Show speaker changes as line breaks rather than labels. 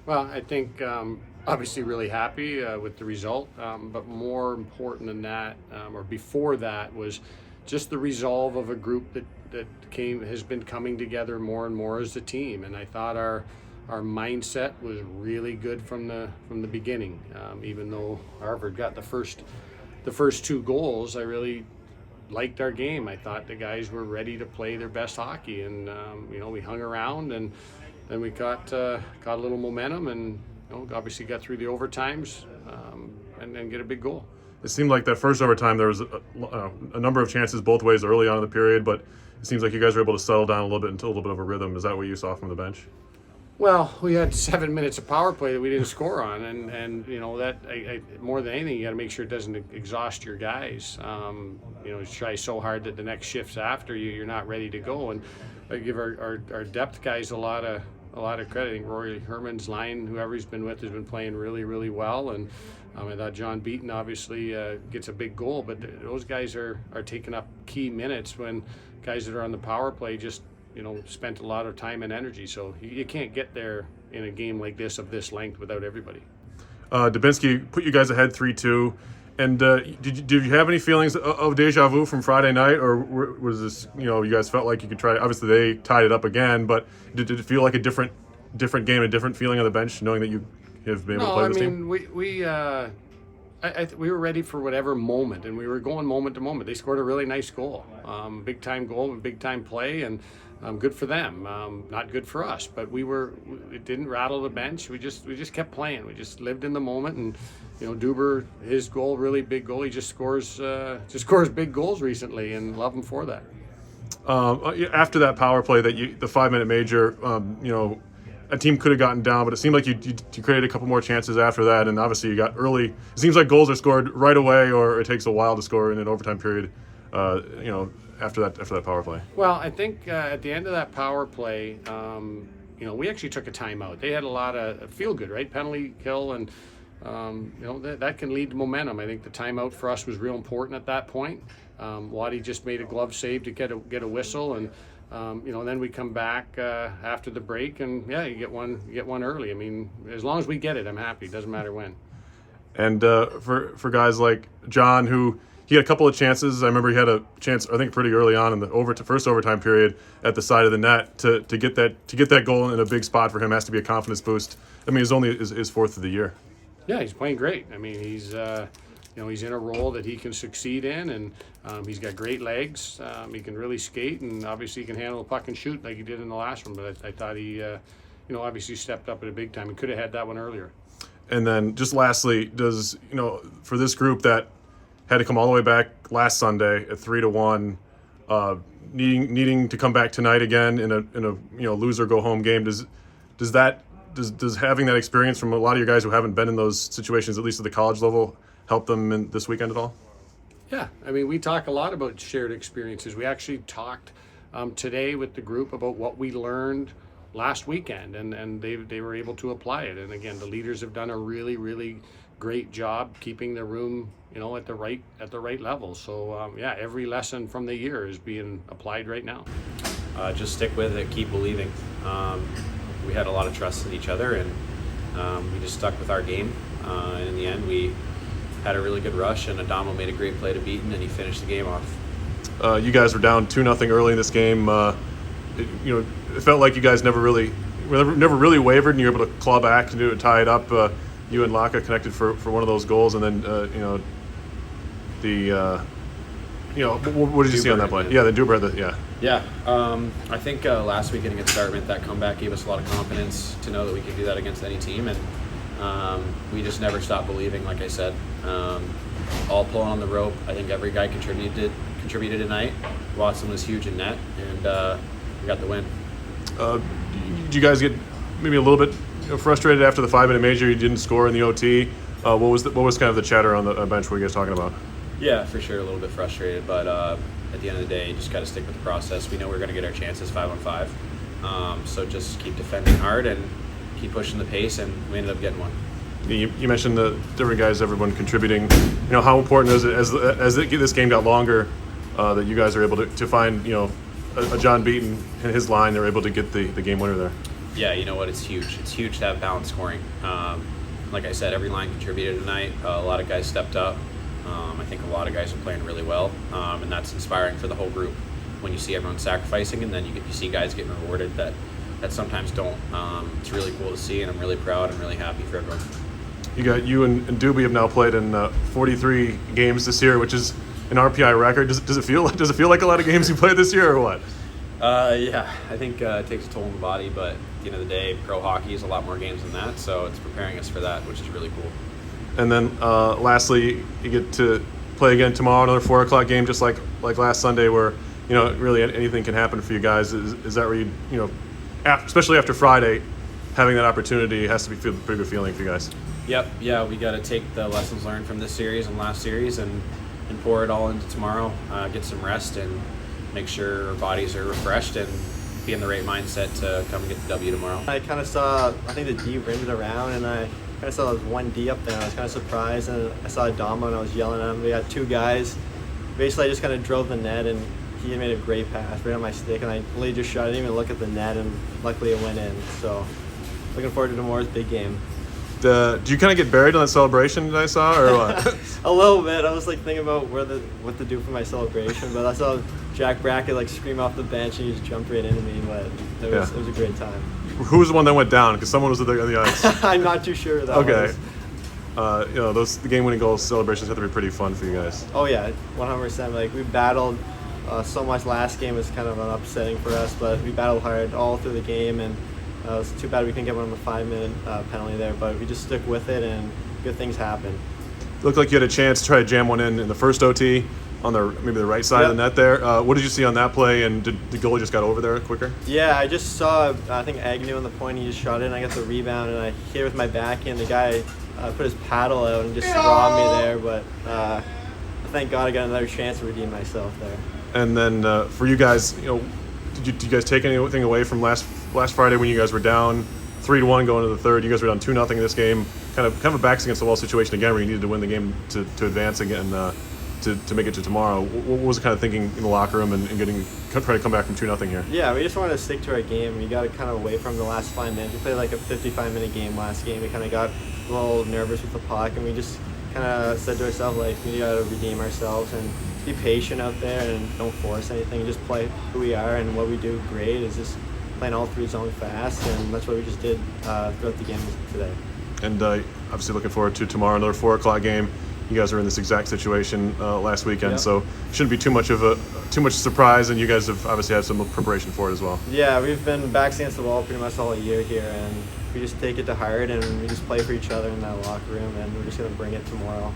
Well, I think obviously really happy with the result, but more important than that, or before that, was just the resolve of a group that has been coming together more and more as a team. And I thought our mindset was really good from the beginning. Even though Harvard got the first two goals, I really liked our game. I thought the guys were ready to play their best hockey, and we hung around, and then we got a little momentum, and obviously got through the overtimes, and then get a big goal.
It seemed like that first overtime there was a number of chances both ways early on in the period, but it seems like you guys were able to settle down a little bit into a little bit of a rhythm. Is that what you saw from the bench?
Well, we had 7 minutes of power play that we didn't score on, and that more than anything, you got to make sure it doesn't exhaust your guys. Try so hard that the next shifts after you're not ready to go. And I give our depth guys a lot of credit. I think Rory Herman's line, whoever he's been with, has been playing really, really well. And I thought John Beaton obviously gets a big goal, but those guys are taking up key minutes when guys that are on the power play just spent a lot of time and energy. So you can't get there in a game like this of this length without everybody.
Dubinsky put you guys ahead 3-2. And did you have any feelings of deja vu from Friday night, or was this, you guys felt like you could try? Obviously, they tied it up again, but did it feel like a different game, a different feeling on the bench, knowing that you have been able to play this team?
We were ready for whatever moment, and we were going moment to moment. They scored a really nice goal, big time goal, big time play, and good for them. Not good for us, but it didn't rattle the bench. We just kept playing. We just lived in the moment, and Duber, his goal, really big goal. He just scores big goals recently, and love him for that.
After that power play, the 5-minute major, a team could have gotten down, but it seemed like you created a couple more chances after that, and obviously you got early. It seems like goals are scored right away, or it takes a while to score in an overtime period. After that power play.
Well, I think at the end of that power play, we actually took a timeout. They had a lot of feel good, right? Penalty kill, and that can lead to momentum. I think the timeout for us was real important at that point. Waddy just made a glove save to get a whistle, and then we come back after the break, and you get one early. I mean, as long as we get it, I'm happy. It doesn't matter when.
And for guys like John, who he had a couple of chances. I remember he had a chance, I think, pretty early on in the first overtime period at the side of the net to get that goal in a big spot for him. Has to be a confidence boost. I mean, it's only his fourth of the year.
Yeah, he's playing great. I mean, he's in a role that he can succeed in, and he's got great legs. He can really skate, and obviously he can handle the puck and shoot like he did in the last one. But I thought he, obviously stepped up at a big time. He could have had that one earlier.
And then just lastly, for this group that had to come all the way back last Sunday at 3-1, needing to come back tonight again in a loser go home game. Does having that experience from a lot of your guys who haven't been in those situations, at least at the college level, help them this weekend at all?
Yeah, I mean, we talk a lot about shared experiences. We actually talked today with the group about what we learned last weekend, and they were able to apply it. And again, the leaders have done a really, really great job keeping the room, at the right level. So every lesson from the year is being applied right now.
Just stick with it, keep believing. We had a lot of trust in each other, and we just stuck with our game. And in the end, we had a really good rush, and Adamo made a great play to Beaton, and he finished the game off.
You guys were down 2-0 early in this game. It felt like you guys never really wavered, and you were able to claw back and tie it up. You and Laka connected for one of those goals, and then what did you see on that play? Yeah, the Duber had the.
Yeah, I think last weekend against Dartmouth, that comeback gave us a lot of confidence to know that we could do that against any team, and we just never stopped believing. Like I said, all pulling on the rope. I think every guy contributed tonight. Watson was huge in net, and we got the win.
Did you guys get maybe a little bit frustrated after the 5-minute major? You didn't score in the OT. What was kind of the chatter on the bench? What were you guys talking about?
Yeah, for sure, a little bit frustrated, but at the end of the day, you just got to stick with the process. We know we're going to get our chances 5-on-5, so just keep defending hard and keep pushing the pace, and we ended up getting one.
You mentioned the different guys, everyone contributing. How important is it as this game got longer that you guys are able to find a John Beaton and his line? They're able to get the game winner there.
Yeah, you know what? It's huge. It's huge to have balanced scoring. Like I said, every line contributed tonight. A lot of guys stepped up. I think a lot of guys are playing really well, and that's inspiring for the whole group. When you see everyone sacrificing, and then you see guys getting rewarded that sometimes don't. It's really cool to see, and I'm really proud and really happy for everyone.
You and Doobie have now played in 43 games this year, which is an RPI record. Does it feel like a lot of games you played this year, or what?
Yeah, I think it takes a toll on the body, but at the end of the day, pro hockey is a lot more games than that, so it's preparing us for that, which is really cool.
And then lastly, you get to play again tomorrow, another 4 o'clock game, just like last Sunday, where really anything can happen for you guys. Is that where you especially after Friday, having that opportunity has to be a pretty good feeling for you guys.
Yep, yeah, we got to take the lessons learned from this series and last series and pour it all into tomorrow, get some rest, and make sure our bodies are refreshed and be in the right mindset to come and get the W tomorrow.
I kind of saw, I think the D rimmed it around, and I kind of saw there was one D up there, and I was kind of surprised, and I saw Adamo, and I was yelling at him. We got 2 guys. Basically, I just kind of drove the net, and he made a great pass right on my stick, and I literally just shot. I didn't even look at the net, and luckily it went in. So, looking forward to tomorrow's big game.
Do you kind of get buried on that celebration that I saw, or what?
A little bit. I was like thinking about what to do for my celebration, but I saw Jack Brackett like scream off the bench, and he just jumped right into me. But it was a great time.
Who was the one that went down? Because someone was on the ice.
I'm not too sure that
Okay.
was.
The game-winning goal celebrations have to be pretty fun for you guys.
Oh yeah, 100%. Like we battled so much. Last game was kind of upsetting for us, but we battled hard all through the game, and it was too bad we couldn't get one on the 5-minute penalty there. But we just stuck with it, and good things happened.
It looked like you had a chance to try to jam one in the first OT on maybe the right side of the net there. What did you see on that play, and did the goalie just got over there quicker?
Yeah, I just saw, I think Agnew on the point, he just shot it, and I got the rebound, and I hit it with my backhand. The guy put his paddle out and just robbed me there, but thank God I got another chance to redeem myself there.
And then for you guys, did you guys take anything away from last Friday when you guys were down 3-1 going into the third? You guys were down 2-0 in this game. Kind of a backs against the wall situation again, where you needed to win the game to advance again to make it to tomorrow. What was the kind of thinking in the locker room and trying to come back from 2-0 here?
Yeah, we just wanted to stick to our game. We got it kind of away from the last 5 minutes. We played like a 55-minute game last game. We kind of got a little nervous with the puck, and we just kind of said to ourselves, like, we got to redeem ourselves and be patient out there and don't force anything. Just play who we are, and what we do great is just playing all 3 zones fast, and that's what we just did throughout the game today.
And obviously looking forward to tomorrow, another 4 o'clock game. You guys were in this exact situation last weekend, so shouldn't be too much surprise, and you guys have obviously had some preparation for it as well.
Yeah, we've been backs against the wall pretty much all year here, and we just take it to heart, and we just play for each other in that locker room, and we're just going to bring it tomorrow.